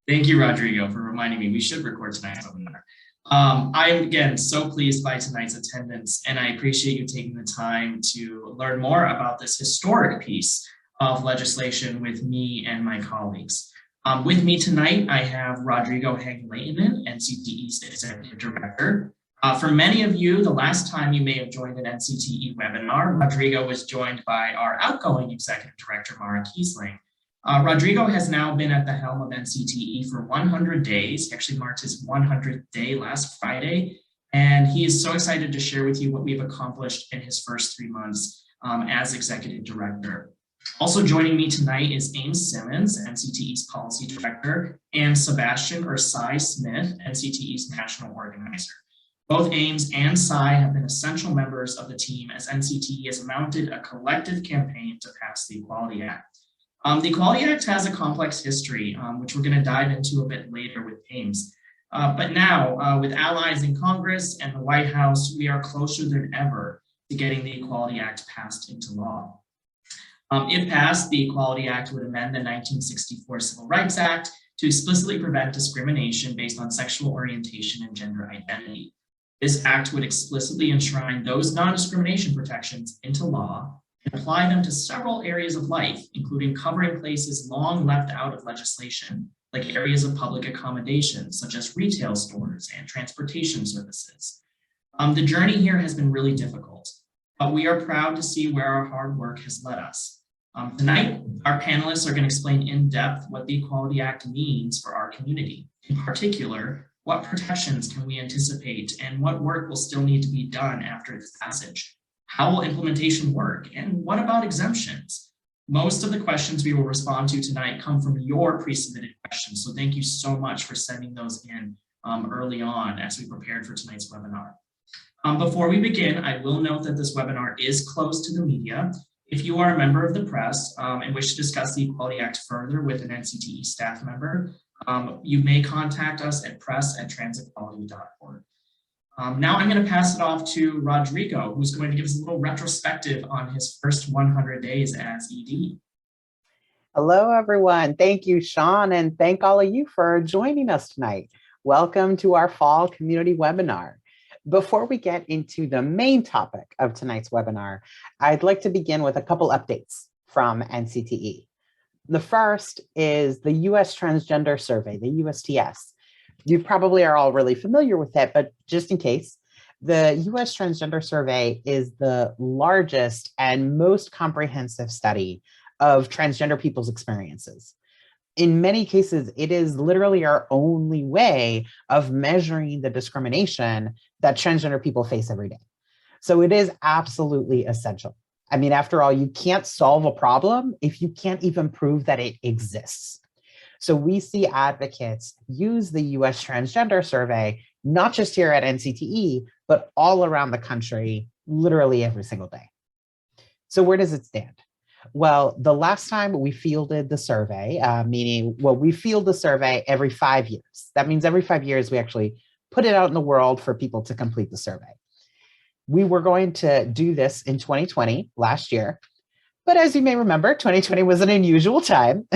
Thank you, Rodrigo, for reminding me we should record tonight's webinar. I'm, again, so pleased by tonight's attendance, and I appreciate you taking the time to learn more about this historic piece of legislation with me and my colleagues. With me tonight, I have Rodrigo Heng-Lehtinen, NCTE's Executive Director. For many of you, the last time you may have joined an NCTE webinar, Rodrigo was joined by our outgoing Executive Director, Mara Kiesling. Rodrigo has now been at the helm of NCTE for 100 days. He actually marked his 100th day last Friday, and he is so excited to share with you what we've accomplished in his first 3 months as Executive Director. Also joining me tonight is Ames Simmons, NCTE's Policy Director, and Sebastian or Cy Smith, NCTE's National Organizer. Both Ames and Cy have been essential members of the team as NCTE has mounted a collective campaign to pass the Equality Act. The Equality Act has a complex history, which we're going to dive into a bit later with Ames. But now, with allies in Congress and the White House, we are closer than ever to getting the Equality Act passed into law. If passed, the Equality Act would amend the 1964 Civil Rights Act to explicitly prevent discrimination based on sexual orientation and gender identity. This act would explicitly enshrine those non-discrimination protections into law and apply them to several areas of life, including covering places long left out of legislation, like areas of public accommodation, such as retail stores and transportation services. The journey here has been really difficult, but we are proud to see where our hard work has led us. Tonight, our panelists are going to explain in depth what the Equality Act means for our community. In particular, what protections can we anticipate and what work will still need to be done after its passage? How will implementation work? And what about exemptions? Most of the questions we will respond to tonight come from your pre-submitted questions. So thank you so much for sending those in early on as we prepared for tonight's webinar. Before we begin, I will note that this webinar is closed to the media. If you are a member of the press and wish to discuss the Equality Act further with an NCTE staff member, you may contact us at press@transequality.org. Now I'm going to pass it off to Rodrigo, who's going to give us a little retrospective on his first 100 days as ED. Hello, everyone. Thank you, Sean, and thank all of you for joining us tonight. Welcome to our fall community webinar. Before we get into the main topic of tonight's webinar, I'd like to begin with a couple updates from NCTE. The first is the U.S. Transgender Survey, the USTS. You probably are all really familiar with that, but just in case, the U.S. Transgender Survey is the largest and most comprehensive study of transgender people's experiences. In many cases, it is literally our only way of measuring the discrimination that transgender people face every day. So it is absolutely essential. I mean, after all, you can't solve a problem if you can't even prove that it exists. So we see advocates use the US Transgender Survey, not just here at NCTE, but all around the country, literally every single day. So where does it stand? Well, the last time we fielded the survey, we field the survey every 5 years. That means every 5 years, we actually put it out in the world for people to complete the survey. We were going to do this in 2020, last year. But as you may remember, 2020 was an unusual time.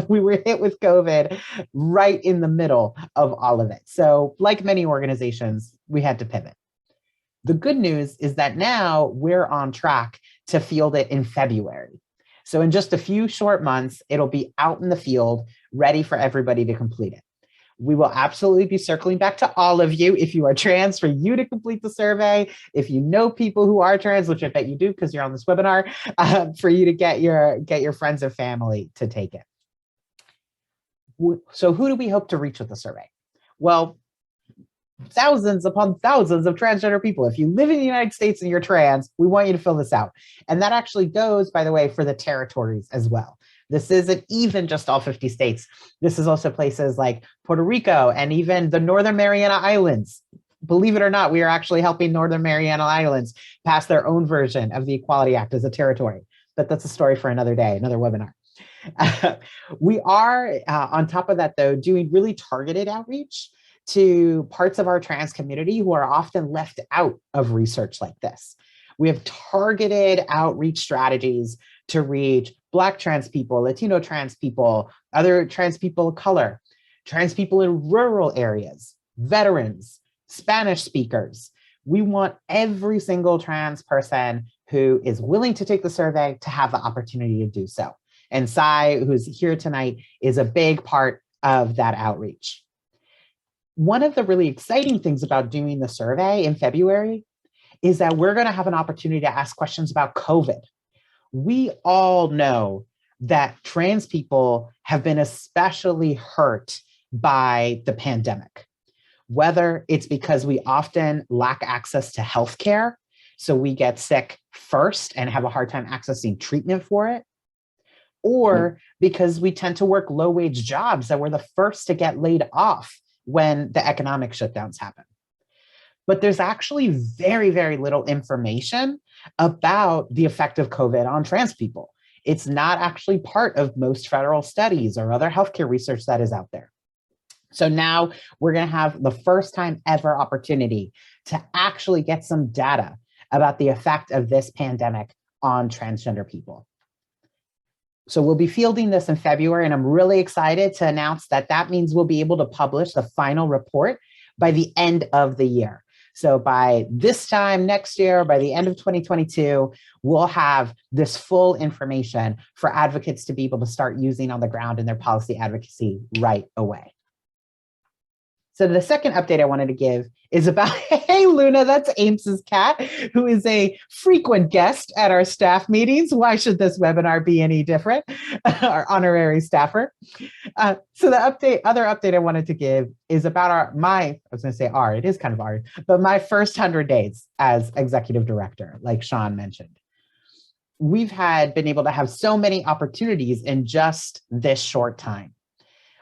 We were hit with COVID right in the middle of all of it. So like many organizations, we had to pivot. The good news is that now we're on track to field it in February. So in just a few short months, it'll be out in the field, ready for everybody to complete it. We will absolutely be circling back to all of you if you are trans, for you to complete the survey. If you know people who are trans, which I bet you do because you're on this webinar, for you to get your friends and family to take it. So who do we hope to reach with the survey? Well, thousands upon thousands of transgender people. If you live in the United States and you're trans, we want you to fill this out. And that actually goes, by the way, for the territories as well. This isn't even just all 50 states. This is also places like Puerto Rico and even the Northern Mariana Islands. Believe it or not, we are actually helping Northern Mariana Islands pass their own version of the Equality Act as a territory. But that's a story for another day, another webinar. We are, on top of that, though, doing really targeted outreach to parts of our trans community who are often left out of research like this. We have targeted outreach strategies to reach Black trans people, Latino trans people, other trans people of color, trans people in rural areas, veterans, Spanish speakers. We want every single trans person who is willing to take the survey to have the opportunity to do so. And Sai, who's here tonight, is a big part of that outreach. One of the really exciting things about doing the survey in February is that we're going to have an opportunity to ask questions about COVID. We all know that trans people have been especially hurt by the pandemic, whether it's because we often lack access to healthcare, so we get sick first and have a hard time accessing treatment for it, or because we tend to work low-wage jobs that were the first to get laid off when the economic shutdowns happen. But there's actually very, very little information about the effect of COVID on trans people. It's not actually part of most federal studies or other healthcare research that is out there. So now we're going to have the first time ever opportunity to actually get some data about the effect of this pandemic on transgender people. So we'll be fielding this in February, and I'm really excited to announce that that means we'll be able to publish the final report by the end of the year. So by this time next year, by the end of 2022, we'll have this full information for advocates to be able to start using on the ground in their policy advocacy right away. So the second update I wanted to give is about, hey, Luna, that's Ames's cat, who is a frequent guest at our staff meetings. Why should this webinar be any different? Our honorary staffer. So the other update I wanted to give is about it is kind of ours, but my first 100 days as executive director, like Sean mentioned. We've been able to have so many opportunities in just this short time.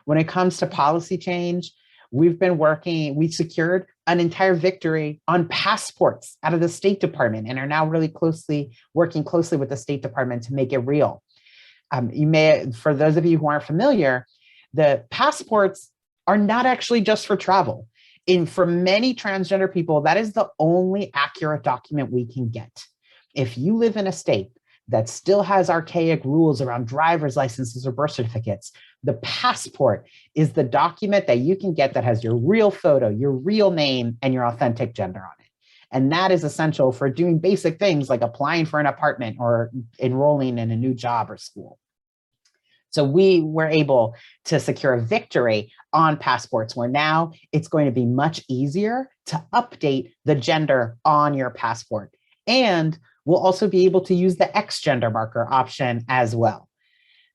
When it comes to policy change, we secured an entire victory on passports out of the State Department and are now really working closely with the State Department to make it real. For those of you who aren't familiar, the passports are not actually just for travel. For many transgender people, that is the only accurate document we can get. If you live in a state that still has archaic rules around driver's licenses or birth certificates, the passport is the document that you can get that has your real photo, your real name, and your authentic gender on it. And that is essential for doing basic things like applying for an apartment or enrolling in a new job or school. So we were able to secure a victory on passports, where now it's going to be much easier to update the gender on your passport. And we'll also be able to use the X gender marker option as well.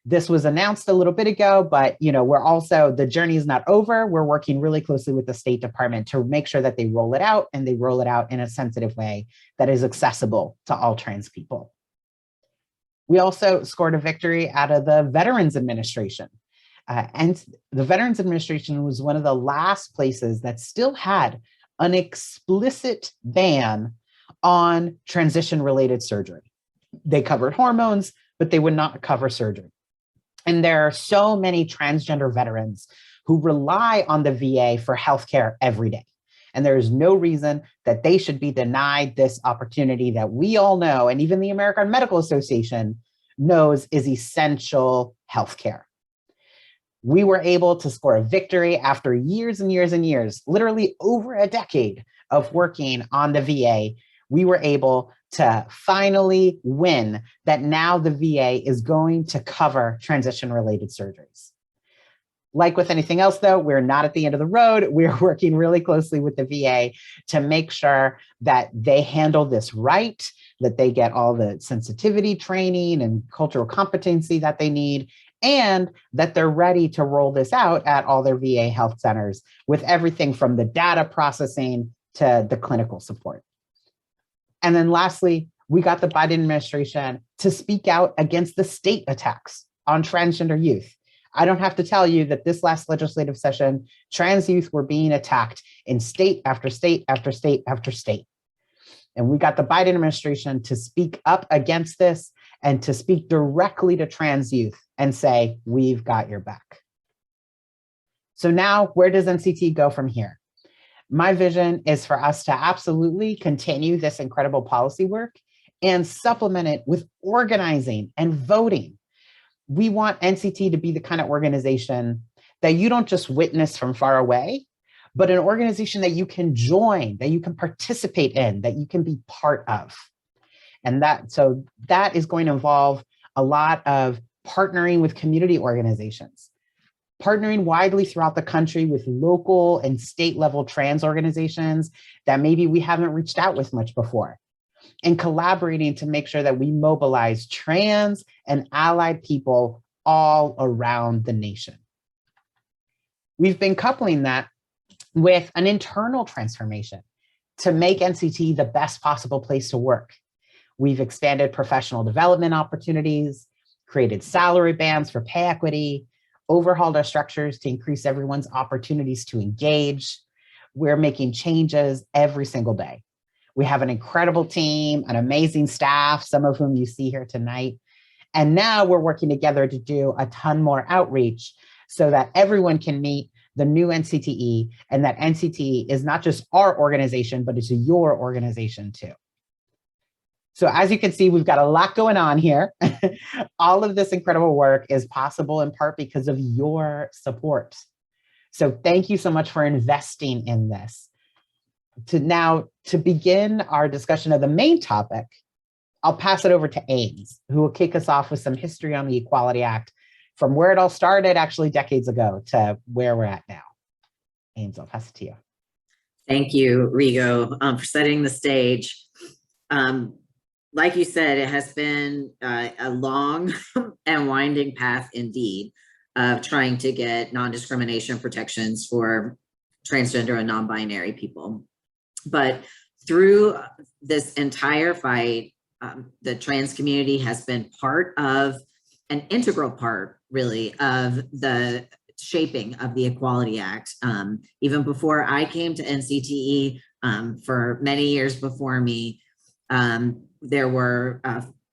This was announced a little bit ago, but the journey is not over. We're working really closely with the State Department to make sure that they roll it out, and they roll it out in a sensitive way that is accessible to all trans people. We also scored a victory out of the Veterans Administration. And the Veterans Administration was one of the last places that still had an explicit ban on transition-related surgery. They covered hormones, but they would not cover surgery. And there are so many transgender veterans who rely on the VA for healthcare every day. And there is no reason that they should be denied this opportunity that we all know, and even the American Medical Association knows is essential healthcare. We were able to score a victory after years and years and years, literally over a decade of working on the VA. We were able to finally win that now the VA is going to cover transition-related surgeries. Like with anything else, though, we're not at the end of the road. We're working really closely with the VA to make sure that they handle this right, that they get all the sensitivity training and cultural competency that they need, and that they're ready to roll this out at all their VA health centers with everything from the data processing to the clinical support. And then lastly, we got the Biden administration to speak out against the state attacks on transgender youth. I don't have to tell you that this last legislative session, trans youth were being attacked in state after state after state after state. And we got the Biden administration to speak up against this and to speak directly to trans youth and say, we've got your back. So now, where does NCTE go from here? My vision is for us to absolutely continue this incredible policy work and supplement it with organizing and voting. We want NCTE to be the kind of organization that you don't just witness from far away, but an organization that you can join, that you can participate in, that you can be part of. And that is going to involve a lot of partnering with community organizations, partnering widely throughout the country with local and state level trans organizations that maybe we haven't reached out with much before, and collaborating to make sure that we mobilize trans and allied people all around the nation. We've been coupling that with an internal transformation to make NCTE the best possible place to work. We've expanded professional development opportunities, created salary bands for pay equity, overhauled our structures to increase everyone's opportunities to engage. We're making changes every single day. We have an incredible team, an amazing staff, some of whom you see here tonight. And now we're working together to do a ton more outreach so that everyone can meet the new NCTE, and that NCTE is not just our organization, but it's your organization too. So as you can see, we've got a lot going on here. All of this incredible work is possible in part because of your support. So thank you so much for investing in this. To begin our discussion of the main topic, I'll pass it over to Ames, who will kick us off with some history on the Equality Act from where it all started actually decades ago to where we're at now. Ames, I'll pass it to you. Thank you, Rigo, for setting the stage. Like you said, it has been a long and winding path indeed of trying to get non-discrimination protections for transgender and non-binary people. But through this entire fight, the trans community has been part of, an integral part really, of the shaping of the Equality Act. Even before I came to NCTE, for many years before me, there were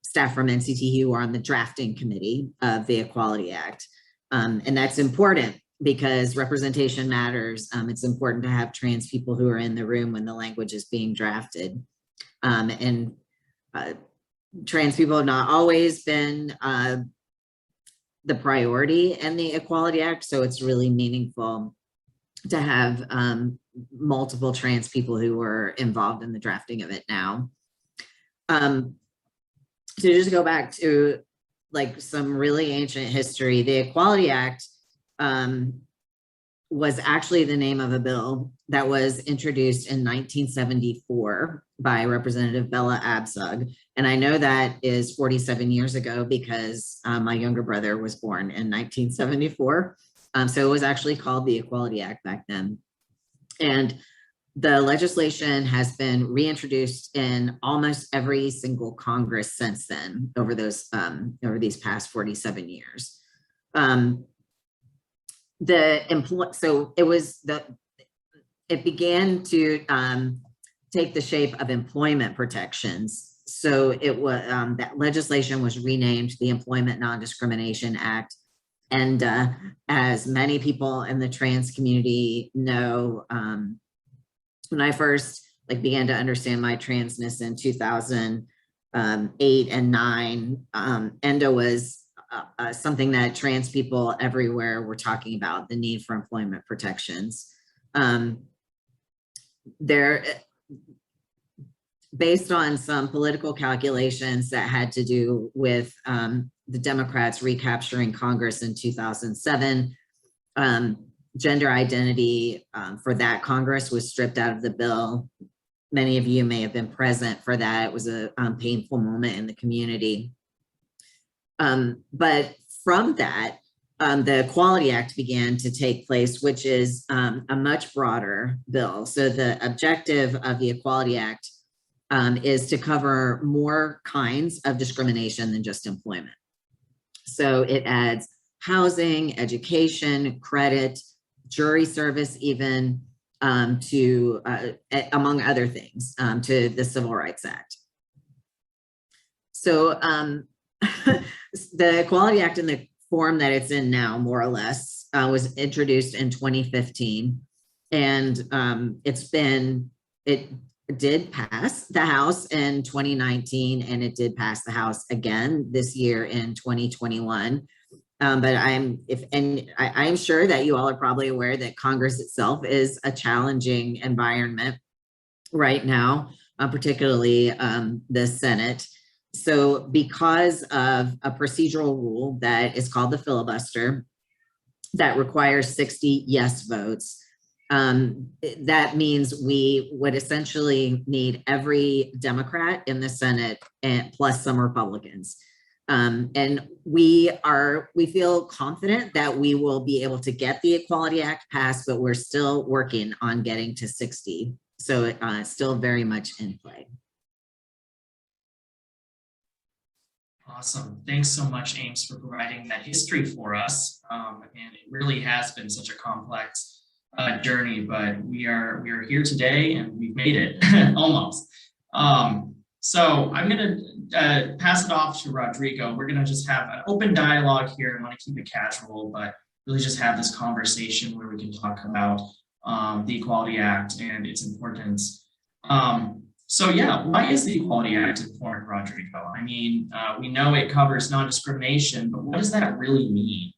staff from NCTE who were on the drafting committee of the Equality Act. And that's important because representation matters. It's important to have trans people who are in the room when the language is being drafted. Trans people have not always been the priority in the Equality Act, so it's really meaningful to have multiple trans people who were involved in the drafting of it now. To just go back to like some really ancient history, the Equality Act was actually the name of a bill that was introduced in 1974 by Representative Bella Abzug. And I know that is 47 years ago because my younger brother was born in 1974. So it was actually called the Equality Act back then. And the legislation has been reintroduced in almost every single Congress since then over these past 47 years. It began to take the shape of employment protections. So it was that legislation was renamed the Employment Non-Discrimination Act. And as many people in the trans community know, when I first began to understand my transness in 2008 and 2009, ENDA was something that trans people everywhere were talking about, the need for employment protections. Based on some political calculations that had to do with the Democrats recapturing Congress in 2007, gender identity for that Congress was stripped out of the bill. Many of you may have been present for that. It was a painful moment in the community. But from that, the Equality Act began to take place, which is a much broader bill. So the objective of the Equality Act is to cover more kinds of discrimination than just employment. So it adds housing, education, credit, jury service, even to, among other things, to the Civil Rights Act. So the Equality Act in the form that it's in now, more or less, was introduced in 2015. And it did pass the House in 2019, and it did pass the House again this year in 2021. But I'm sure that you all are probably aware that Congress itself is a challenging environment right now, particularly the Senate. So because of a procedural rule that is called the filibuster that requires 60 yes votes, that means we would essentially need every Democrat in the Senate and plus some Republicans. And we feel confident that we will be able to get the Equality Act passed, but we're still working on getting to 60. So it's still very much in play. Awesome. Thanks so much, Ames, for providing that history for us. And it really has been such a complex journey, but we are here today and we've made it almost. So I'm going to pass it off to Rodrigo. We're going to just have an open dialogue here. I want to keep it casual, but really just have this conversation where we can talk about the Equality Act and its importance. So yeah, why is the Equality Act important, Rodrigo? I mean, we know it covers non-discrimination, but what does that really mean?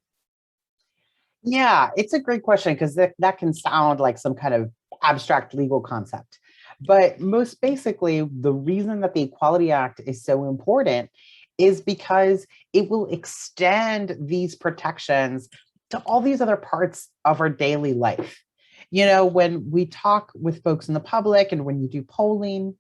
Yeah, it's a great question because that can sound like some kind of abstract legal concept. But most basically, the reason that the Equality Act is so important is because it will extend these protections to all these other parts of our daily life. You know, when we talk with folks in the public and when you do polling,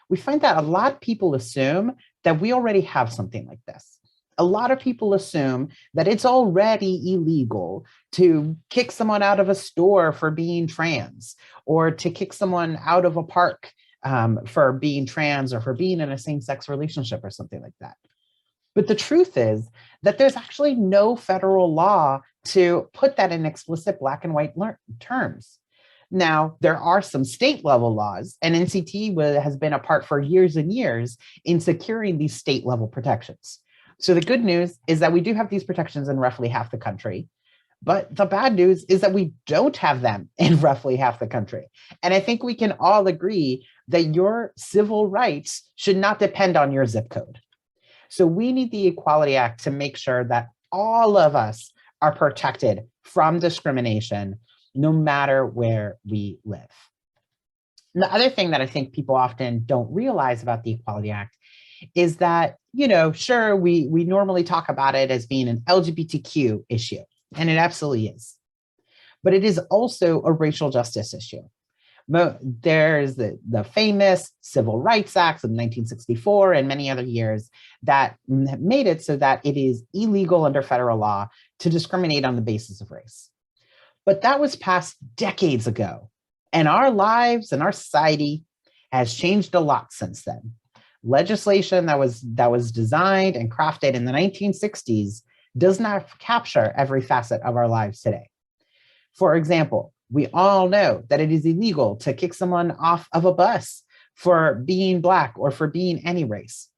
we find that a lot of people assume that we already have something like this. A lot of people assume that it's already illegal to kick someone out of a store for being trans, or to kick someone out of a park for being trans, or for being in a same-sex relationship or something like that. But the truth is that there's actually no federal law to put that in explicit black and white terms. Now, there are some state level laws, and NCTE has been a part for years and years in securing these state level protections. So the good news is that we do have these protections in roughly half the country, but the bad news is that we don't have them in roughly half the country. And I think we can all agree that your civil rights should not depend on your zip code. So we need the Equality Act to make sure that all of us are protected from discrimination, no matter where we live. And the other thing that I think people often don't realize about the Equality Act is that, you know, sure, we normally talk about it as being an LGBTQ issue, and it absolutely is. But it is also a racial justice issue. There's the famous Civil Rights Act of 1964 and many other years that made it so that it is illegal under federal law to discriminate on the basis of race. But that was passed decades ago, and our lives and our society has changed a lot since then. Legislation that was designed and crafted in the 1960s does not capture every facet of our lives today. For example, we all know that it is illegal to kick someone off of a bus for being Black or for being any race.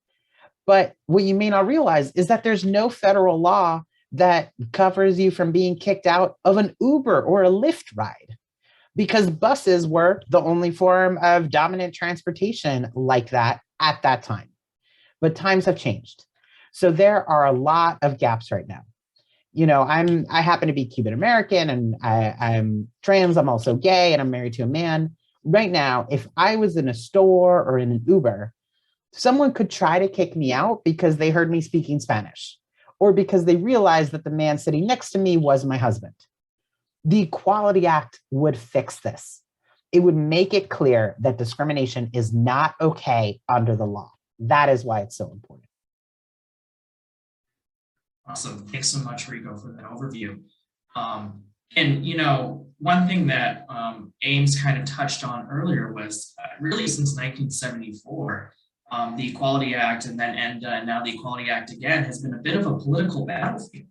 But what you may not realize is that there's no federal law that covers you from being kicked out of an Uber or a Lyft ride, because buses were the only form of dominant transportation like that at that time. But times have changed. So there are a lot of gaps right now. You know, I happen to be Cuban American, and I'm trans, I'm also gay, and I'm married to a man. Right now, if I was in a store or in an Uber, someone could try to kick me out because they heard me speaking Spanish, or because they realized that the man sitting next to me was my husband. The Equality Act would fix this. It would make it clear that discrimination is not okay under the law. That is why it's so important. Awesome. Thanks so much, Rico, for that overview. And, you know, one thing that Ames kind of touched on earlier was really since 1974, the Equality Act and now the Equality Act again has been a bit of a political battlefield.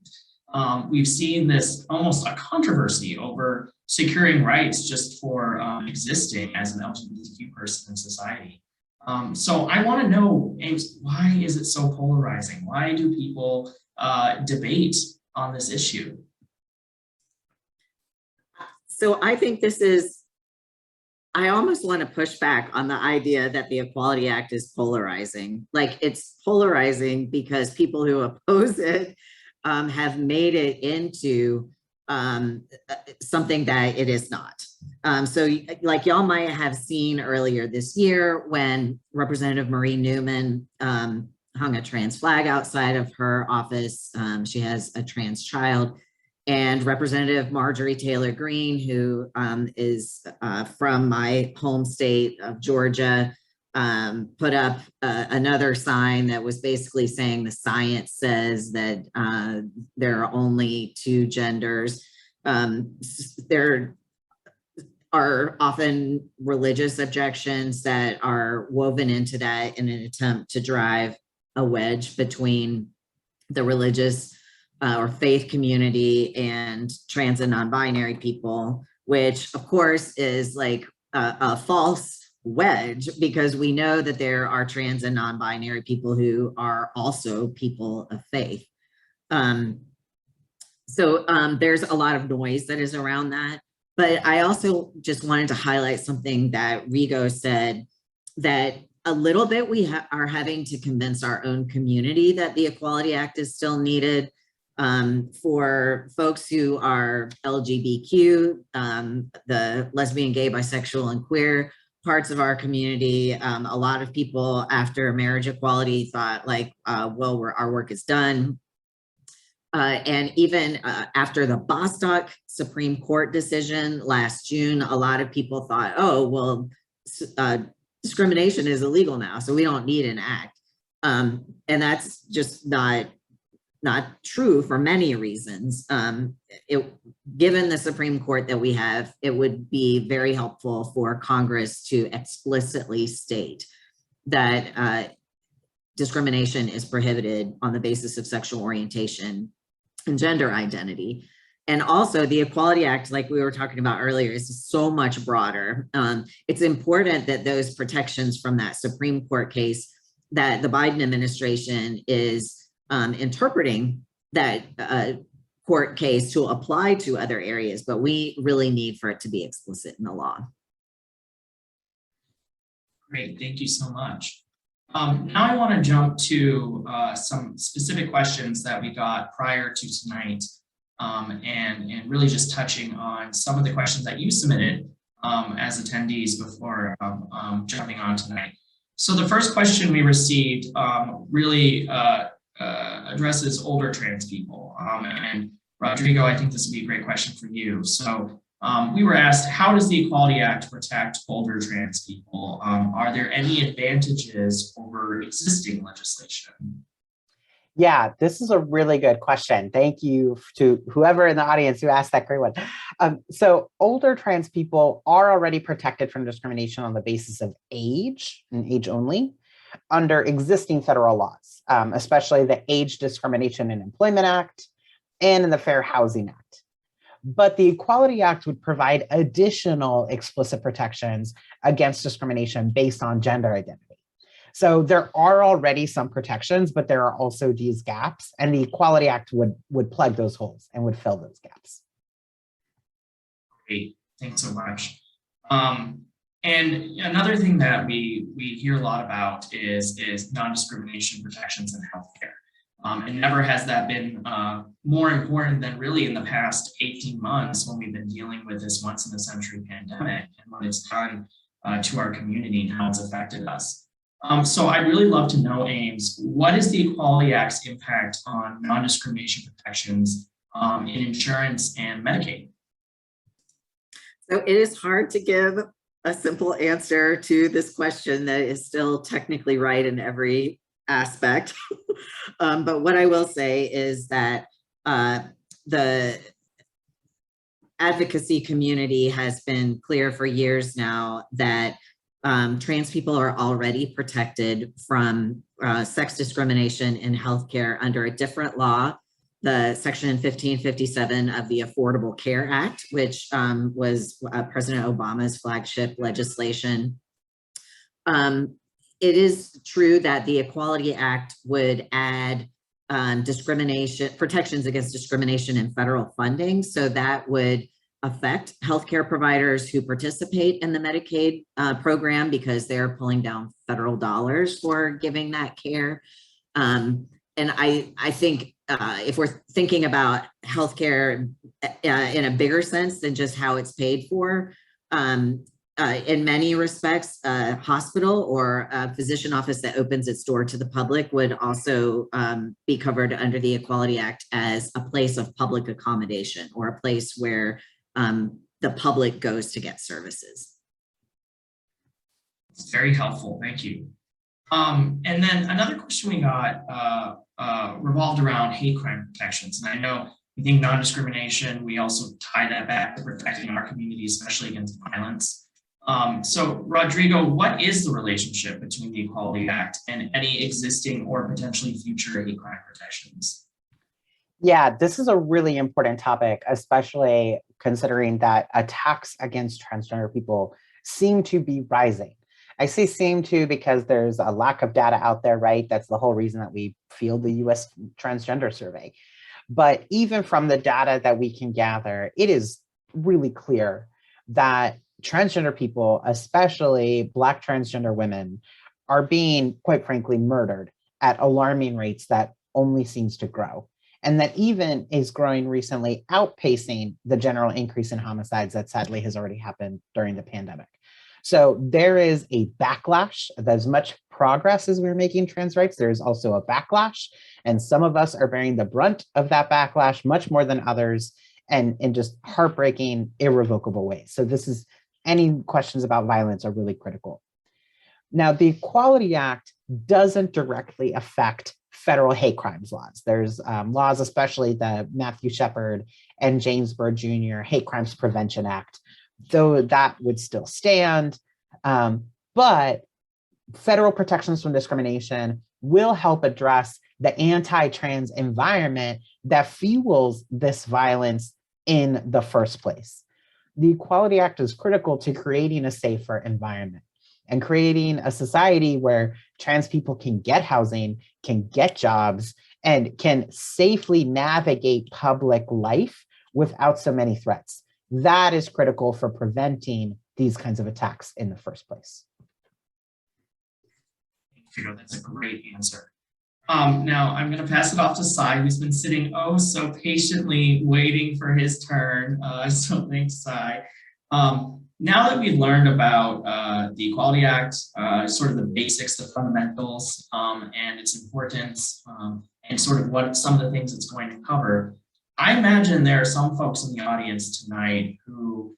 We've seen this almost a controversy over securing rights just for existing as an LGBTQ person in society. So I want to know, Ames, why is it so polarizing? Why do people debate on this issue? So I think I almost want to push back on the idea that the Equality Act is polarizing. Like, it's polarizing because people who oppose it have made it into something that it is not. So like y'all might have seen earlier this year when Representative Marie Newman hung a trans flag outside of her office. She has a trans child. And Representative Marjorie Taylor Greene, who is from my home state of Georgia, put up another sign that was basically saying the science says that there are only two genders. There are often religious objections that are woven into that in an attempt to drive a wedge between the religious or faith community and trans and non-binary people, which of course is like a false wedge, because we know that there are trans and non-binary people who are also people of faith. So there's a lot of noise that is around that. But I also just wanted to highlight something that Rigo said, that a little bit we are having to convince our own community that the Equality Act is still needed. For folks who are LGBTQ, the lesbian, gay, bisexual, and queer parts of our community, a lot of people after marriage equality thought like, well, our work is done. And even after the Bostock Supreme Court decision last June, a lot of people thought, oh, well, discrimination is illegal now, so we don't need an act. And that's just not true for many reasons. Given the Supreme Court that we have, it would be very helpful for Congress to explicitly state that discrimination is prohibited on the basis of sexual orientation and gender identity. And also the Equality Act, like we were talking about earlier, is so much broader. It's important that those protections from that Supreme Court case that the Biden administration is interpreting that court case to apply to other areas, but we really need for it to be explicit in the law. Great, thank you so much. Now I want to jump to some specific questions that we got prior to tonight, and really just touching on some of the questions that you submitted as attendees before jumping on tonight. So the first question we received really addresses older trans people. And Rodrigo, I think this would be a great question for you. So we were asked, how does the Equality Act protect older trans people? Are there any advantages over existing legislation? Yeah, this is a really good question. Thank you to whoever in the audience who asked that great one. So older trans people are already protected from discrimination on the basis of age and age only under existing federal laws, especially the Age Discrimination in Employment Act and in the Fair Housing Act. But the Equality Act would provide additional explicit protections against discrimination based on gender identity. So there are already some protections, but there are also these gaps, and the Equality Act would plug those holes and would fill those gaps. Great, thanks so much. And another thing that we hear a lot about is non-discrimination protections in healthcare. And never has that been more important than really in the past 18 months when we've been dealing with this once in a century pandemic and what it's done to our community and how it's affected us. So I'd really love to know, Ames, what is the Equality Act's impact on non-discrimination protections in insurance and Medicaid? So it is hard to give a simple answer to this question that is still technically right in every aspect. But what I will say is that the advocacy community has been clear for years now that trans people are already protected from sex discrimination in healthcare under a different law, the Section 1557 of the Affordable Care Act, which was President Obama's flagship legislation. It is true that the Equality Act would add protections against discrimination in federal funding. So that would affect healthcare providers who participate in the Medicaid program because they're pulling down federal dollars for giving that care. And I think if we're thinking about healthcare in a bigger sense than just how it's paid for, in many respects, a hospital or a physician office that opens its door to the public would also be covered under the Equality Act as a place of public accommodation or a place where the public goes to get services. It's very helpful, thank you. And then another question we got revolved around hate crime protections. And I know we think non-discrimination, we also tie that back to protecting our community, especially against violence. So Rodrigo, what is the relationship between the Equality Act and any existing or potentially future hate crime protections? Yeah, this is a really important topic, especially considering that attacks against transgender people seem to be rising. I say seem to because there's a lack of data out there, right? That's the whole reason that we field the US Transgender Survey. But even from the data that we can gather, it is really clear that transgender people, especially Black transgender women, are being, quite frankly, murdered at alarming rates that only seems to grow. And that even is growing recently, outpacing the general increase in homicides that sadly has already happened during the pandemic. So there is a backlash. As much progress as we're making trans rights, there is also a backlash. And some of us are bearing the brunt of that backlash much more than others, and in just heartbreaking, irrevocable ways. So this is, any questions about violence are really critical. Now, the Equality Act doesn't directly affect federal hate crimes laws. There's laws, especially the Matthew Shepard and James Byrd Jr. Hate Crimes Prevention Act, though that would still stand. But federal protections from discrimination will help address the anti-trans environment that fuels this violence in the first place. The Equality Act is critical to creating a safer environment and creating a society where trans people can get housing, can get jobs, and can safely navigate public life without so many threats. That is critical for preventing these kinds of attacks in the first place. That's a great answer. Now I'm going to pass it off to Sai, who's been sitting oh so patiently waiting for his turn. So thanks, Sai. Now that we've learned about the Equality Act, sort of the basics, the fundamentals, and its importance, and sort of what some of the things it's going to cover, I imagine there are some folks in the audience tonight who,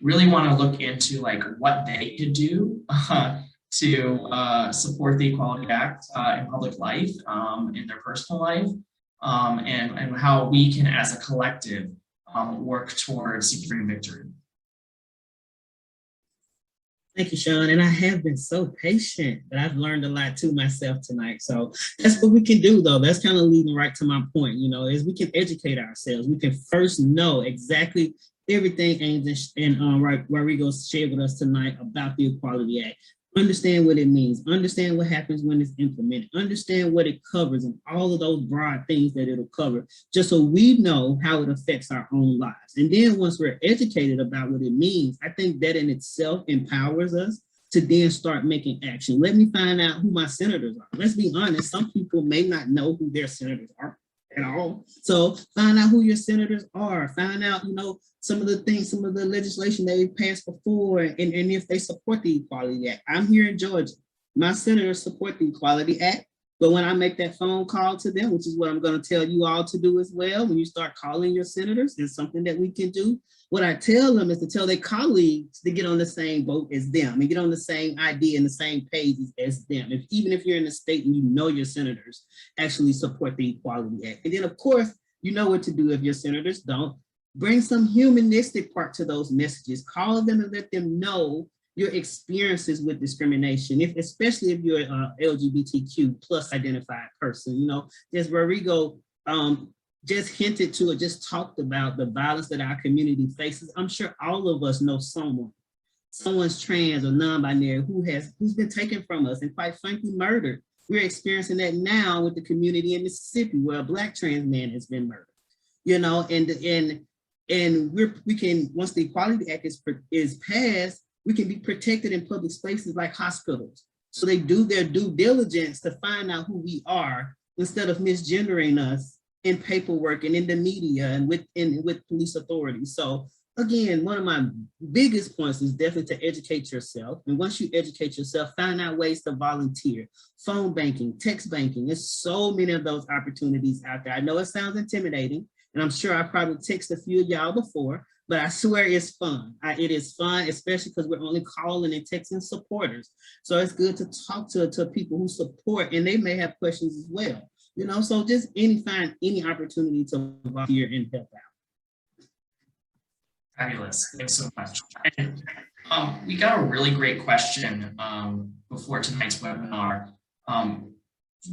really want to look into like what they could do to support the Equality Act in public life, in their personal life, and how we can, as a collective, work towards securing victory. Thank you, Sean. And I have been so patient, but I've learned a lot too myself tonight. So that's what we can do, though. That's kind of leading right to my point, is we can educate ourselves. We can first know exactly everything Ames and Rodrigo shared with us tonight about the Equality Act. Understand what it means, understand what happens when it's implemented, understand what it covers and all of those broad things that it'll cover, just so we know how it affects our own lives. And then once we're educated about what it means, I think that in itself empowers us to then start making action. Let me find out who my senators are. Let's be honest, some people may not know who their senators are at all. So find out who your senators are, find out, some of the things, some of the legislation that we passed before, and if they support the Equality Act. I'm here in Georgia. My senators support the Equality Act, but when I make that phone call to them, which is what I'm going to tell you all to do as well, when you start calling your senators, it's something that we can do. What I tell them is to tell their colleagues to get on the same boat as them and get on the same idea and the same page as them. Even if you're in a state and your senators actually support the Equality Act. And then of course, you know what to do if your senators don't. Bring some humanistic part to those messages. Call them and let them know your experiences with discrimination, especially if you're an LGBTQ plus identified person. As Rodrigo just hinted to or just talked about the violence that our community faces, I'm sure all of us know someone's trans or non-binary who's been taken from us and quite frankly murdered. We're experiencing that now with the community in Mississippi where a Black trans man has been murdered. And we can, once the Equality Act is passed, we can be protected in public spaces like hospitals. So they do their due diligence to find out who we are instead of misgendering us in paperwork and in the media and with police authorities. So again, one of my biggest points is definitely to educate yourself. And once you educate yourself, find out ways to volunteer, phone banking, text banking. There's so many of those opportunities out there. I know it sounds intimidating, and I'm sure I probably texted a few of y'all before, but I swear it's fun. It is fun, especially because we're only calling and texting supporters. So it's good to talk to people who support, and they may have questions as well. You know, so just find any opportunity to volunteer and help out. Fabulous. Thanks so much. And, we got a really great question before tonight's webinar,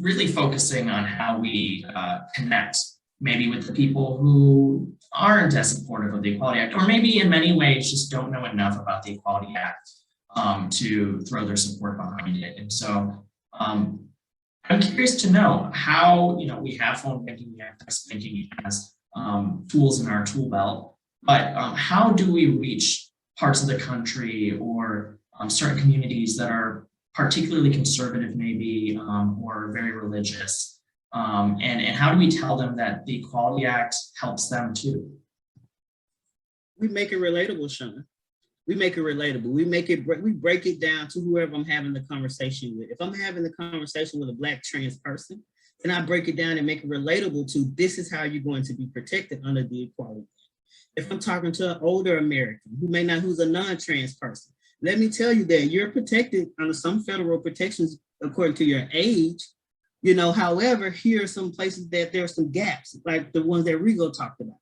really focusing on how we connect maybe with the people who aren't as supportive of the Equality Act, or maybe in many ways just don't know enough about the Equality Act to throw their support behind it. And so I'm curious to know how, you know, we have phone banking, we have text banking as tools in our tool belt. But how do we reach parts of the country or certain communities that are particularly conservative maybe or very religious? And how do we tell them that the Equality Act helps them too? We make it relatable, Sean. We make it relatable. We break it down to whoever I'm having the conversation with. If I'm having the conversation with a Black trans person, then I break it down and make it relatable to this is how you're going to be protected under the Equality Act. If I'm talking to an older American who's a non-trans person, let me tell you that you're protected under some federal protections according to your age. You know, however, here are some places that there are some gaps, like the ones that Rigo talked about.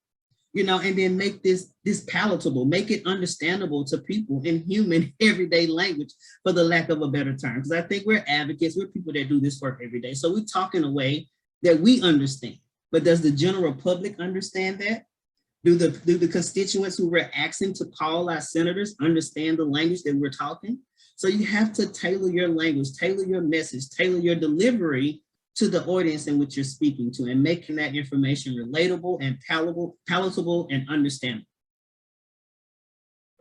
You know, and then make this palatable, make it understandable to people in human everyday language, for the lack of a better term. Because I think we're advocates, we're people that do this work every day. So we talk in a way that we understand. But does the general public understand that? Do the constituents who we're asking to call our senators understand the language that we're talking? So you have to tailor your language, tailor your message, tailor your delivery to the audience in which you're speaking to, and making that information relatable and palatable and understandable.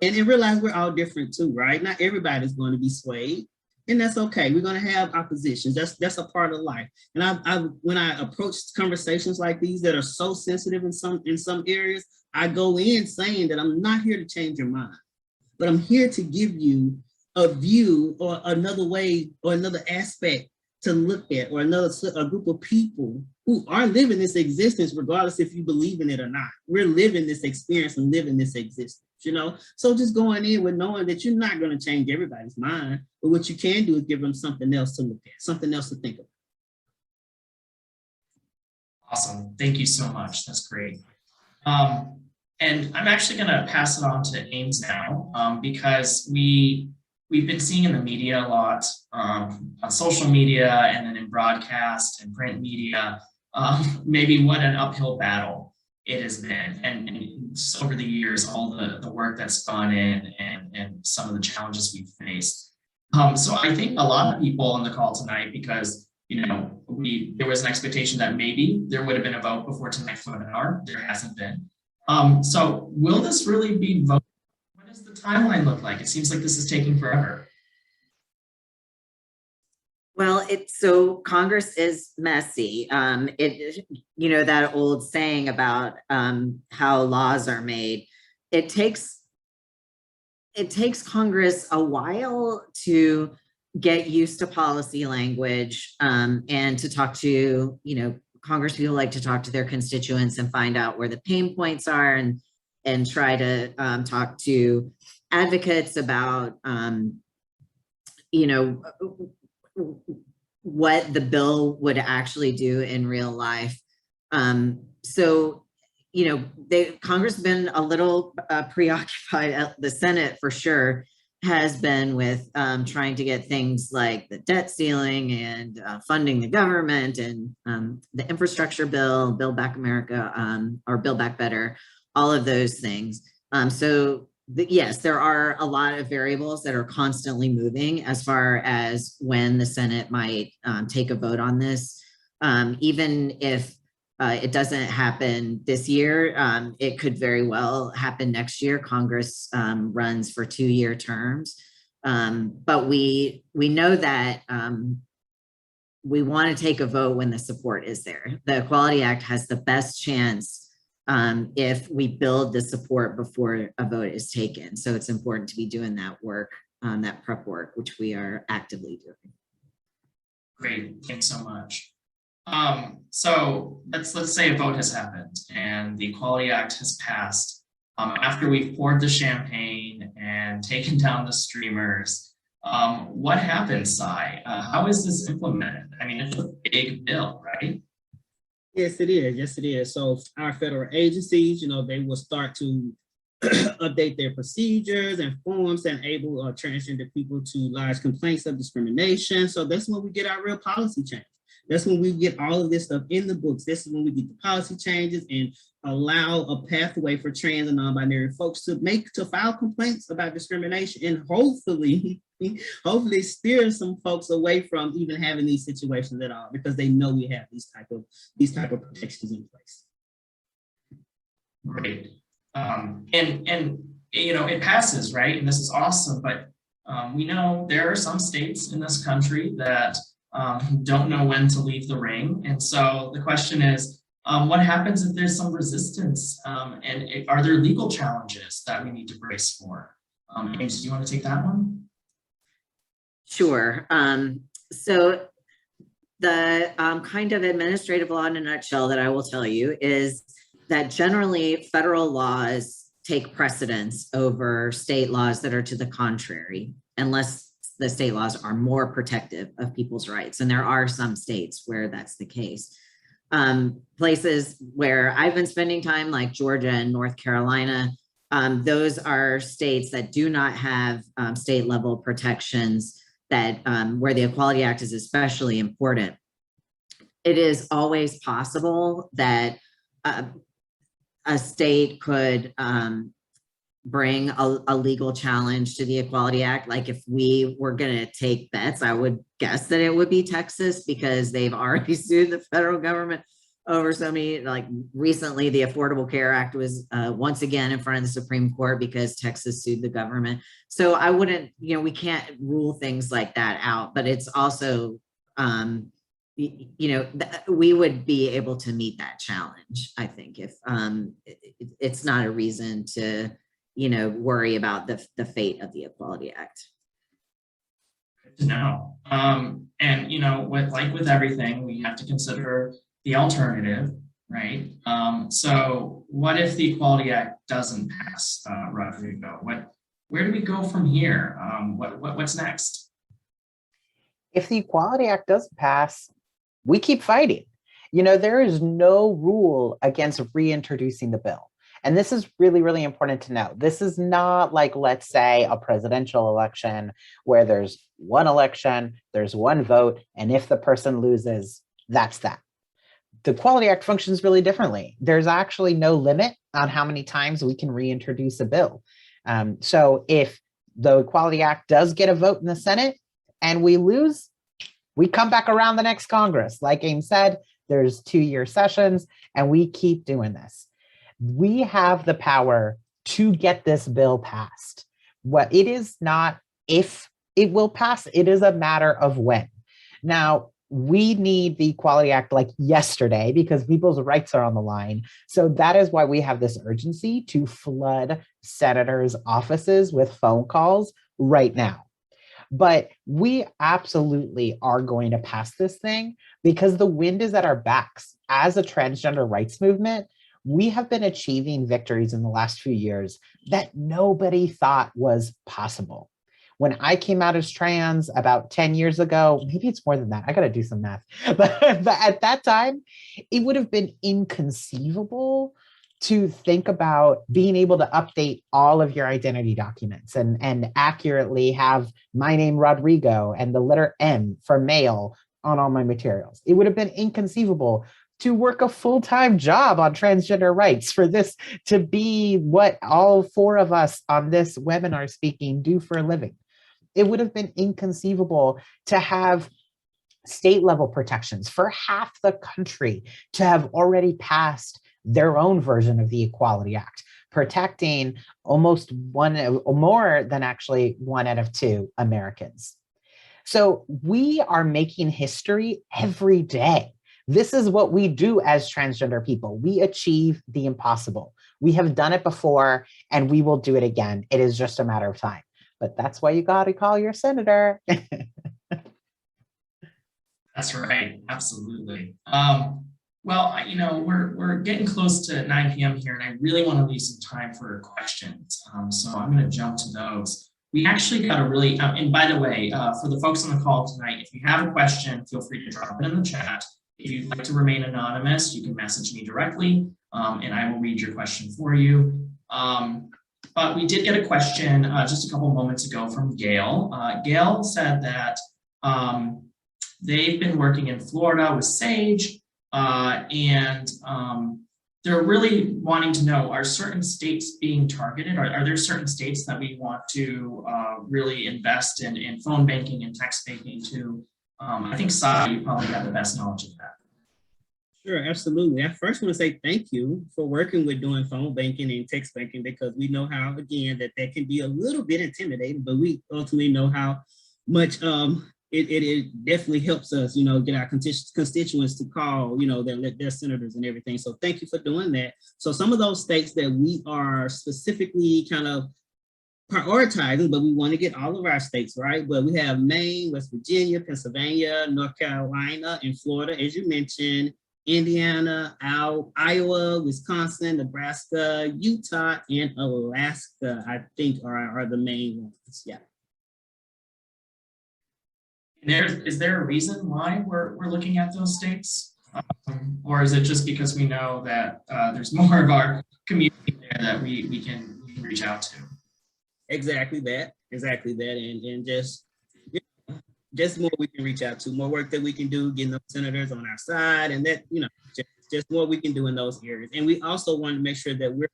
And realize we're all different too, right? Not everybody's going to be swayed, and that's okay. We're going to have oppositions. That's a part of life. And when I approach conversations like these that are so sensitive in some areas, I go in saying that I'm not here to change your mind, but I'm here to give you a view or another way or another aspect to look at, or a group of people who are living this existence, regardless if you believe in it or not. We're living this experience and living this existence, you know? So just going in with knowing that you're not going to change everybody's mind, but what you can do is give them something else to look at, something else to think about. Awesome. Thank you so much. That's great. And I'm actually going to pass it on to Ames now because we've been seeing in the media a lot, on social media and then in broadcast and print media, maybe what an uphill battle it has been. And over the years, all the work that's gone in and some of the challenges we've faced. So I think a lot of people on the call tonight, because you know, there was an expectation that maybe there would have been a vote before tonight's webinar. There hasn't been. So will this really be voted? What does the timeline look like? It seems like this is taking forever. Well, so Congress is messy. You know, that old saying about how laws are made. It takes Congress a while to get used to policy language and to talk to, you know, Congress people like to talk to their constituents and find out where the pain points are and try to talk to advocates about, you know, what the bill would actually do in real life. So, you know, Congress has been a little preoccupied, the Senate for sure has been with trying to get things like the debt ceiling and funding the government and the infrastructure bill, Build Back America, or Build Back Better, all of those things. Yes, there are a lot of variables that are constantly moving as far as when the Senate might take a vote on this. Even if it doesn't happen this year, it could very well happen next year. Congress runs for 2-year terms. But we know that we want to take a vote when the support is there. The Equality Act has the best chance if we build the support before a vote is taken. So it's important to be doing that work, that prep work, which we are actively doing. Great, thanks so much. So let's say a vote has happened and the Equality Act has passed. After we've poured the champagne and taken down the streamers, what happens, Sai? How is this implemented? I mean, it's a big bill, right? Yes, it is. Yes, it is. So our federal agencies, they will start to update their procedures and forms and enable transgender people to lodge complaints of discrimination. So that's when we get our real policy change. That's when we get all of this stuff in the books. This is when we get the policy changes and allow a pathway for trans and non-binary folks to file complaints about discrimination, and hopefully steer some folks away from even having these situations at all, because they know we have these type of protections in place. Great. And it passes, right? And this is awesome, but we know there are some states in this country that don't know when to leave the ring. And so the question is, what happens if there's some resistance? And are there legal challenges that we need to brace for? Ames, do you want to take that one? Sure. So the kind of administrative law in a nutshell that I will tell you is that generally federal laws take precedence over state laws that are to the contrary, unless the state laws are more protective of people's rights. And there are some states where that's the case. Places where I've been spending time, like Georgia and North Carolina, those are states that do not have state level protections that where the Equality Act is especially important. It is always possible that a state could bring a legal challenge to the Equality Act. Like if we were going to take bets, I would guess that it would be Texas, because they've already sued the federal government over so many, like recently the Affordable Care Act was once again in front of the Supreme Court because Texas sued the government. So I wouldn't, we can't rule things like that out, but it's also, we would be able to meet that challenge, I think, if it's not a reason to, worry about the fate of the Equality Act. Good to know. And with everything, we have to consider the alternative, right? So what if the Equality Act doesn't pass, Rodrigo? Where do we go from here? What's next? If the Equality Act doesn't pass, we keep fighting. There is no rule against reintroducing the bill. And this is really, really important to know. This is not like, let's say, a presidential election where there's one election, there's one vote, and if the person loses, that's that. The Equality Act functions really differently. There's actually no limit on how many times we can reintroduce a bill. So if the Equality Act does get a vote in the Senate and we lose, we come back around the next Congress. Like Ames said, there's 2-year sessions, and we keep doing this. We have the power to get this bill passed. What it is not if it will pass, it is a matter of when. Now, we need the Equality Act like yesterday because people's rights are on the line. So that is why we have this urgency to flood senators' offices with phone calls right now. But we absolutely are going to pass this thing because the wind is at our backs. As a transgender rights movement, we have been achieving victories in the last few years that nobody thought was possible. When I came out as trans about 10 years ago, maybe it's more than that, I got to do some math, but at that time, it would have been inconceivable to think about being able to update all of your identity documents and accurately have my name Rodrigo and the letter M for male on all my materials. It would have been inconceivable to work a full-time job on transgender rights, for this to be what all 4 of us on this webinar speaking do for a living. It would have been inconceivable to have state level protections for half the country to have already passed their own version of the Equality Act, protecting almost more than actually 1 out of 2 Americans. So we are making history every day. This is what we do as transgender people. We achieve the impossible. We have done it before and we will do it again. It is just a matter of time. But that's why you got to call your senator. That's right. Absolutely. Well, we're getting close to 9 p.m. here, and I really want to leave some time for questions. So I'm going to jump to those. We actually got a really, and by the way, for the folks on the call tonight, if you have a question, feel free to drop it in the chat. If you'd like to remain anonymous, you can message me directly, and I will read your question for you. But we did get a question just a couple moments ago from Gail. Gail said that they've been working in Florida with SAGE, and they're really wanting to know, are certain states being targeted? Are there certain states that we want to really invest in phone banking and text banking to? I think, Sai, you probably have the best knowledge of that. Sure, absolutely. I first want to say thank you for working with doing phone banking and text banking, because we know how, again, that can be a little bit intimidating, but we ultimately know how much it definitely helps us, get our constituents to call, their senators and everything. So thank you for doing that. So some of those states that we are specifically kind of prioritizing, but we want to get all of our states, right? But we have Maine, West Virginia, Pennsylvania, North Carolina, and Florida, as you mentioned, Indiana, Iowa, Wisconsin, Nebraska, Utah, and Alaska, I think are the main ones. Yeah. Is there a reason why we're looking at those states? Or is it just because we know that there's more of our community there that we can reach out to? Exactly that, and just more we can reach out to, more work that we can do, getting those senators on our side, and that, just more we can do in those areas. And we also want to make sure that we're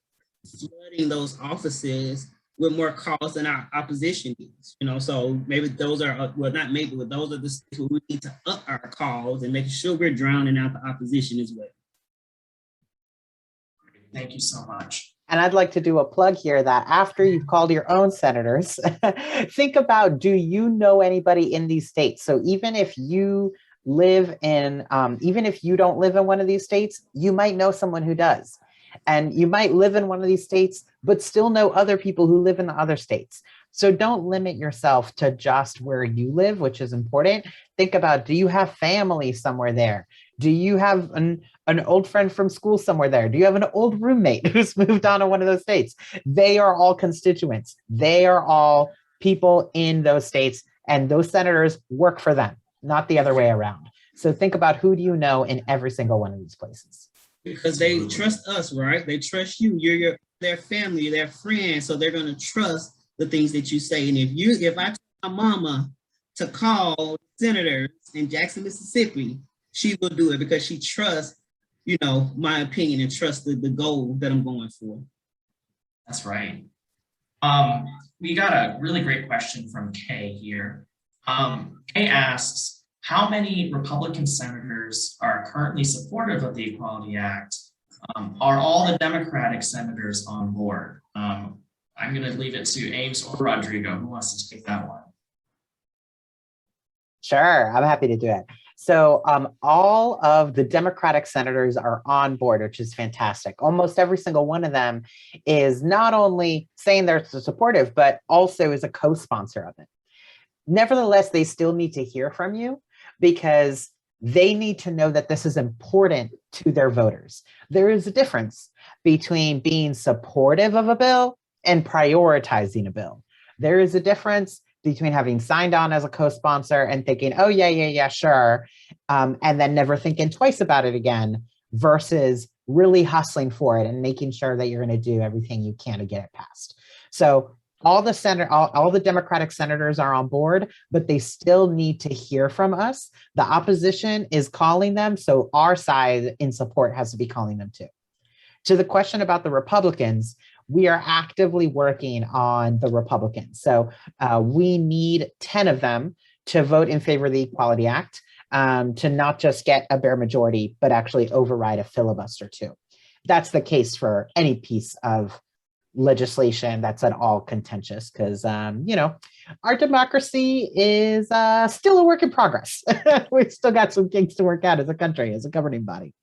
flooding those offices with more calls than our opposition needs, so maybe those are, well, not maybe, but those are the states where we need to up our calls and making sure we're drowning out the opposition as well. Thank you so much. And I'd like to do a plug here that after you've called your own senators, think about, do you know anybody in these states? So even if you live in, even if you don't live in one of these states, you might know someone who does. And you might live in one of these states, but still know other people who live in the other states. So don't limit yourself to just where you live, which is important. Think about, do you have family somewhere there? Do you have an old friend from school somewhere there? Do you have an old roommate who's moved on to one of those states? They are all constituents. They are all people in those states, and those senators work for them, not the other way around. So think about, who do you know in every single one of these places? Because they trust us, right? They trust you. You're their family, their friends, so they're going to trust the things that you say. And if I tell my mama to call senators in Jackson, Mississippi, she will do it because she trusts, my opinion, and trusts the goal that I'm going for. That's right. We got a really great question from Kay here. Kay asks, how many Republican senators are currently supportive of the Equality Act? Are all the Democratic senators on board? I'm going to leave it to Ames or Rodrigo. Who wants to take that one? Sure, I'm happy to do it. So all of the Democratic senators are on board, which is fantastic. Almost every single one of them is not only saying they're supportive, but also is a co-sponsor of it. Nevertheless, they still need to hear from you, because they need to know that this is important to their voters. There is a difference between being supportive of a bill and prioritizing a bill. There is a difference between having signed on as a co-sponsor and thinking, oh, yeah, sure, and then never thinking twice about it again, versus really hustling for it and making sure that you're going to do everything you can to get it passed. So all the Democratic senators are on board, but they still need to hear from us. The opposition is calling them, so our side in support has to be calling them too. To the question about the Republicans, we are actively working on the Republicans. So we need 10 of them to vote in favor of the Equality Act, to not just get a bare majority, but actually override a filibuster too. That's the case for any piece of legislation that's at all contentious, because, you know, our democracy is still a work in progress. We've still got some kinks to work out as a country, as a governing body.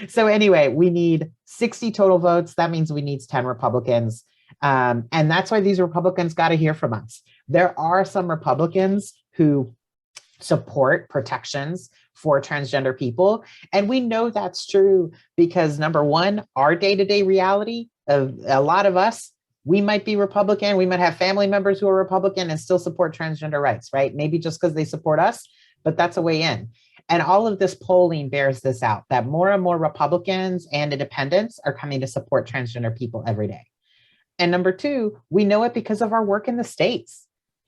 So anyway, we need 60 total votes. That means we need 10 Republicans. And that's why these Republicans got to hear from us. There are some Republicans who support protections for transgender people. And we know that's true because, number one, our day-to-day reality of a lot of us, we might be Republican, we might have family members who are Republican and still support transgender rights, right? Maybe just because they support us, but that's a way in. And all of this polling bears this out, that more and more Republicans and independents are coming to support transgender people every day. And number two, we know it because of our work in the states.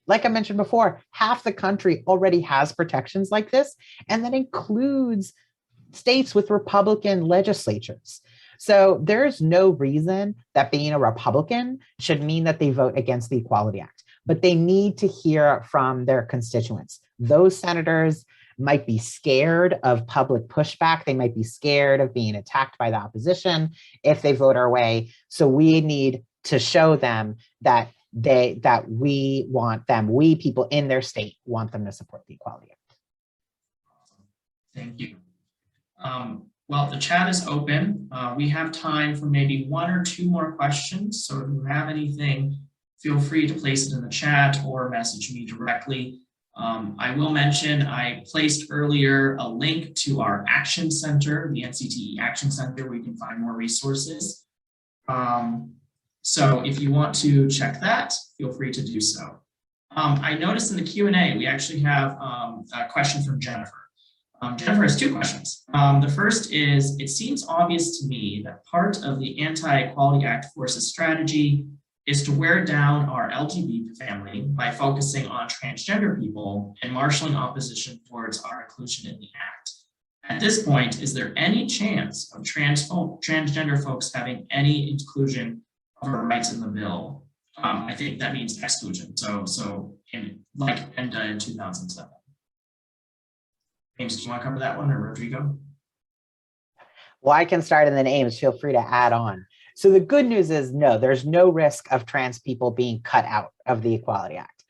Like I mentioned before, half the country already has protections like this, and that includes states with Republican legislatures. So there's no reason that being a Republican should mean that they vote against the Equality Act, but they need to hear from their constituents. Those senators might be scared of public pushback. They might be scared of being attacked by the opposition if they vote our way. So we need to show them that we want them, we people in their state want them to support the Equality Act. Thank you. Well, the chat is open. We have time for maybe one or two more questions. So if you have anything, feel free to place it in the chat or message me directly. I will mention I placed earlier a link to our Action Center, the NCTE Action Center, where you can find more resources. So if you want to check that, feel free to do so. I noticed in the Q&A, we actually have a question from Jennifer. Jennifer has two questions. The first is, it seems obvious to me that part of the Anti-Equality Act Force's strategy is to wear down our LGBT family by focusing on transgender people and marshaling opposition towards our inclusion in the act. At this point, is there any chance of transgender folks having any inclusion of our rights in the bill? I think that means exclusion. So like ENDA in 2007. Ames, do you want to cover that one, or Rodrigo? Well, I can start, and then Ames, feel free to add on. So the good news is, no, there's no risk of trans people being cut out of the Equality Act.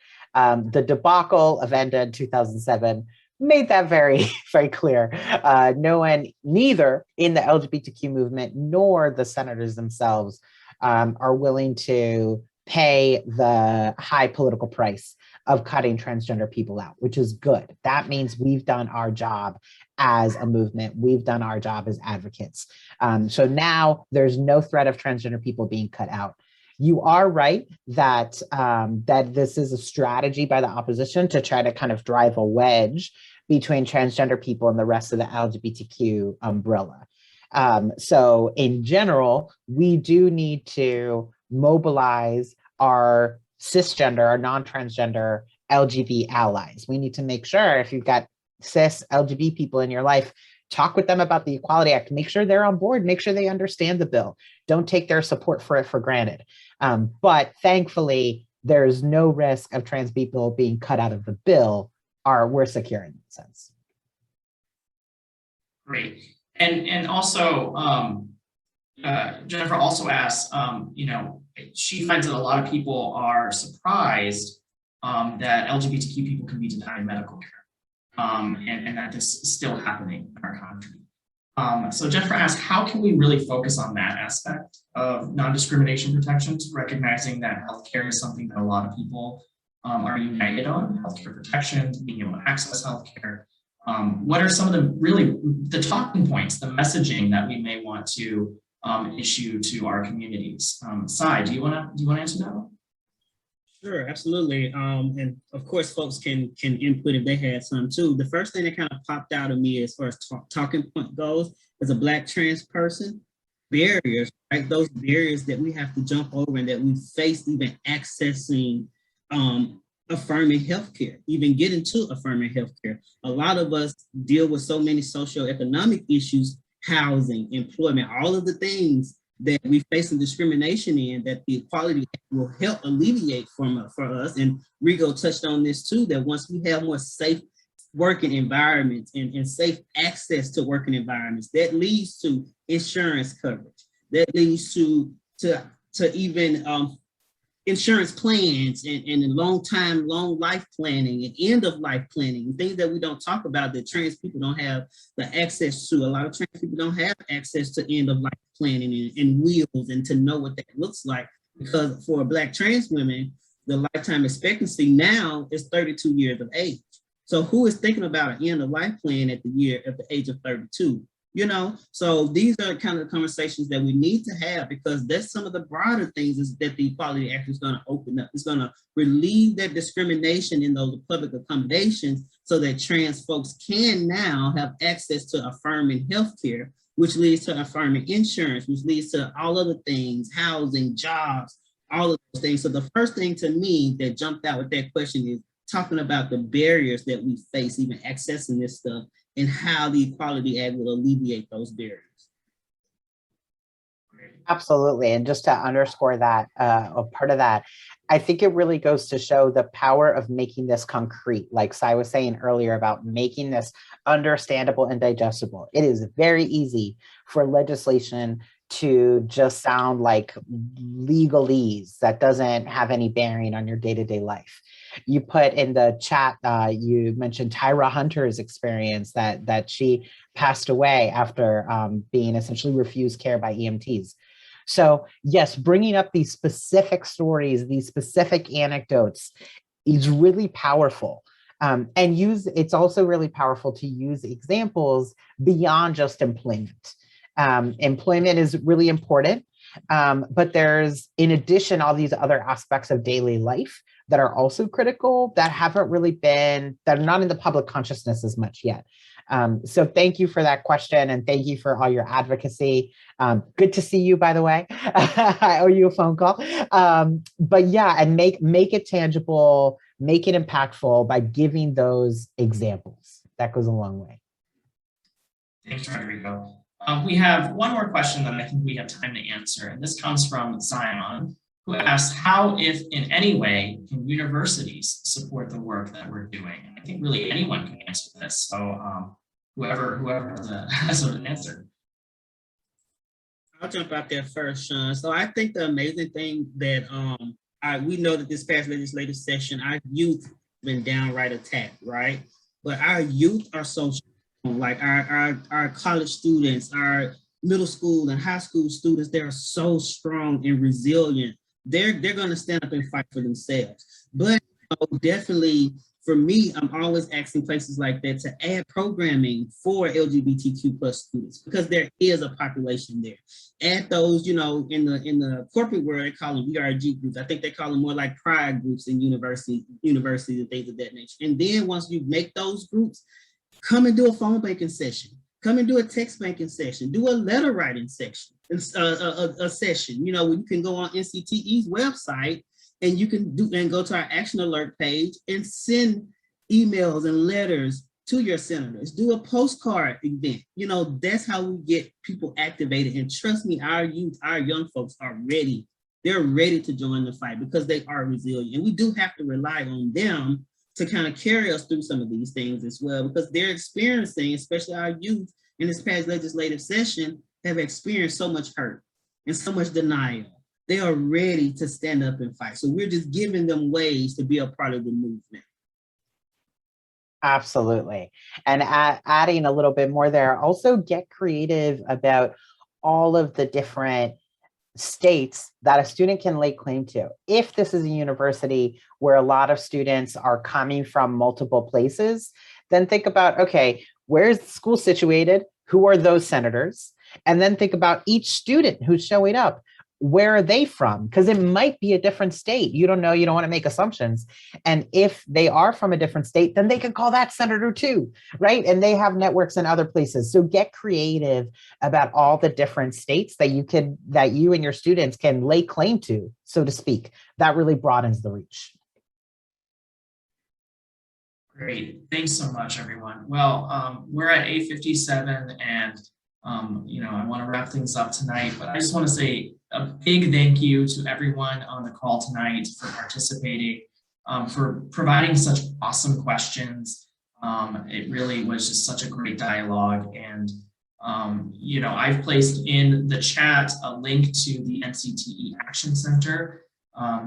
The debacle of ENDA in 2007 made that very, very clear. No one, neither in the LGBTQ movement nor the senators themselves, are willing to pay the high political price of cutting transgender people out, which is good. That means we've done our job as a movement. We've done our job as advocates. So now there's no threat of transgender people being cut out. You are right that, that this is a strategy by the opposition to try to kind of drive a wedge between transgender people and the rest of the LGBTQ umbrella. So in general, we do need to mobilize our cisgender, our non-transgender LGBT allies. We need to make sure, if you've got cis LGBT people in your life, talk with them about the Equality Act, make sure they're on board, make sure they understand the bill. Don't take their support for it for granted. But thankfully, there's no risk of trans people being cut out of the bill. We're secure in that sense. Great. And also, Jennifer also asks, you know, she finds that a lot of people are surprised that LGBTQ people can be denied medical care, and that this is still happening in our country. So Jennifer asks, how can we really focus on that aspect of non-discrimination protections, recognizing that healthcare is something that a lot of people are united on, healthcare protections, being able to access healthcare. What are some of the talking points, the messaging that we may want to issue to our communities? Sai, do you want to answer that one? Sure, absolutely. And of course, folks can input if they had some too. The first thing that kind of popped out of me as far as talking point goes, as a Black trans person, barriers, right? Those barriers that we have to jump over and that we face even accessing affirming healthcare, even getting to affirming healthcare. A lot of us deal with so many socioeconomic issues, housing, employment, all of the things that we face in discrimination in, that the Equality Act will help alleviate for us. And Rigo touched on this too, that once we have more safe working environments and safe access to working environments, that leads to insurance coverage, that leads to to even insurance plans and long life planning and end of life planning, things that we don't talk about that trans people don't have the access to. A lot of trans people don't have access to end of life planning and wheels and to know what that looks like, because for Black trans women, the lifetime expectancy now is 32 years of age. So who is thinking about an end of life plan at the age of 32? You know, so these are kind of the conversations that we need to have, because that's some of the broader things is that the Equality Act is going to open up. It's going to relieve that discrimination in those public accommodations so that trans folks can now have access to affirming healthcare, which leads to affirming insurance, which leads to all other things, housing, jobs, all of those things. So the first thing to me that jumped out with that question is talking about the barriers that we face even accessing this stuff, and how the Equality Act will alleviate those barriers. Absolutely. And just to underscore that, a part of that, I think it really goes to show the power of making this concrete. Like Sai was saying earlier about making this understandable and digestible. It is very easy for legislation to just sound like legalese that doesn't have any bearing on your day-to-day life. You put in the chat, you mentioned Tyra Hunter's experience that she passed away after being essentially refused care by EMTs. So yes, bringing up these specific stories, these specific anecdotes is really powerful. And it's also really powerful to use examples beyond just employment. Employment is really important, but there's, in addition, all these other aspects of daily life that are also critical that haven't really been, that are not in the public consciousness as much yet. So thank you for that question, and thank you for all your advocacy. Good to see you, by the way. I owe you a phone call. But yeah, and make it tangible, make it impactful by giving those examples. That goes a long way. Thanks, Rodrigo. We have one more question that I think we have time to answer, and this comes from Zion, who asks, how, if in any way, can universities support the work that we're doing? And I think really anyone can answer this. So whoever has an answer. I'll jump out there first, Sean. So I think the amazing thing that we know that this past legislative session, our youth have been downright attacked, right? But our youth are so strong, like our college students, our middle school and high school students, they're so strong and resilient. They're going to stand up and fight for themselves. But definitely, for me, I'm always asking places like that to add programming for LGBTQ plus students, because there is a population there. Add those, you know, in the corporate world, they call them VRG groups. I think they call them more like pride groups in universities and things of that nature. And then once you make those groups, come and do a phone banking session. Come and do a text banking session. Do a letter writing section. A session, you know, where you can go on NCTE's website and you can go to our action alert page and send emails and letters to your senators. Do a postcard event. You know, that's how we get people activated. And trust me, our youth, our young folks are ready. They're ready to join the fight because they are resilient. And we do have to rely on them to kind of carry us through some of these things as well, because they're experiencing, especially our youth in this past legislative session, have experienced so much hurt and so much denial. They are ready to stand up and fight. So we're just giving them ways to be a part of the movement. Absolutely. And adding a little bit more there, also get creative about all of the different states that a student can lay claim to. If this is a university where a lot of students are coming from multiple places, then think about, okay, where's the school situated? Who are those senators? And then think about each student who's showing up. Where are they from? Because it might be a different state. You don't know, you don't want to make assumptions. And if they are from a different state, then they can call that senator too, right? And they have networks in other places. So get creative about all the different states that you and your students can lay claim to, so to speak. That really broadens the reach. Great, thanks so much, everyone. Well, we're at 8:57, and you know, I want to wrap things up tonight, but I just want to say a big thank you to everyone on the call tonight for participating, for providing such awesome questions. It really was just such a great dialogue, and I've placed in the chat a link to the NCTE Action Center.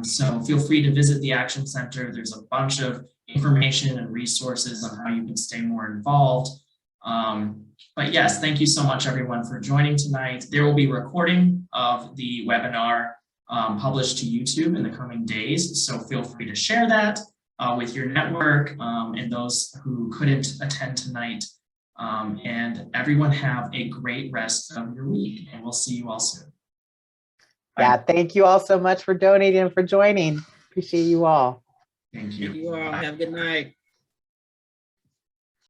So feel free to visit the Action Center. There's a bunch of information and resources on how you can stay more involved. But yes, thank you so much, everyone, for joining tonight. There will be a recording of the webinar published to YouTube in the coming days. So feel free to share that with your network and those who couldn't attend tonight. And everyone have a great rest of your week, and we'll see you all soon. Bye. Yeah, thank you all so much for donating and for joining. Appreciate you all. Thank you. Thank you all. Have a good night.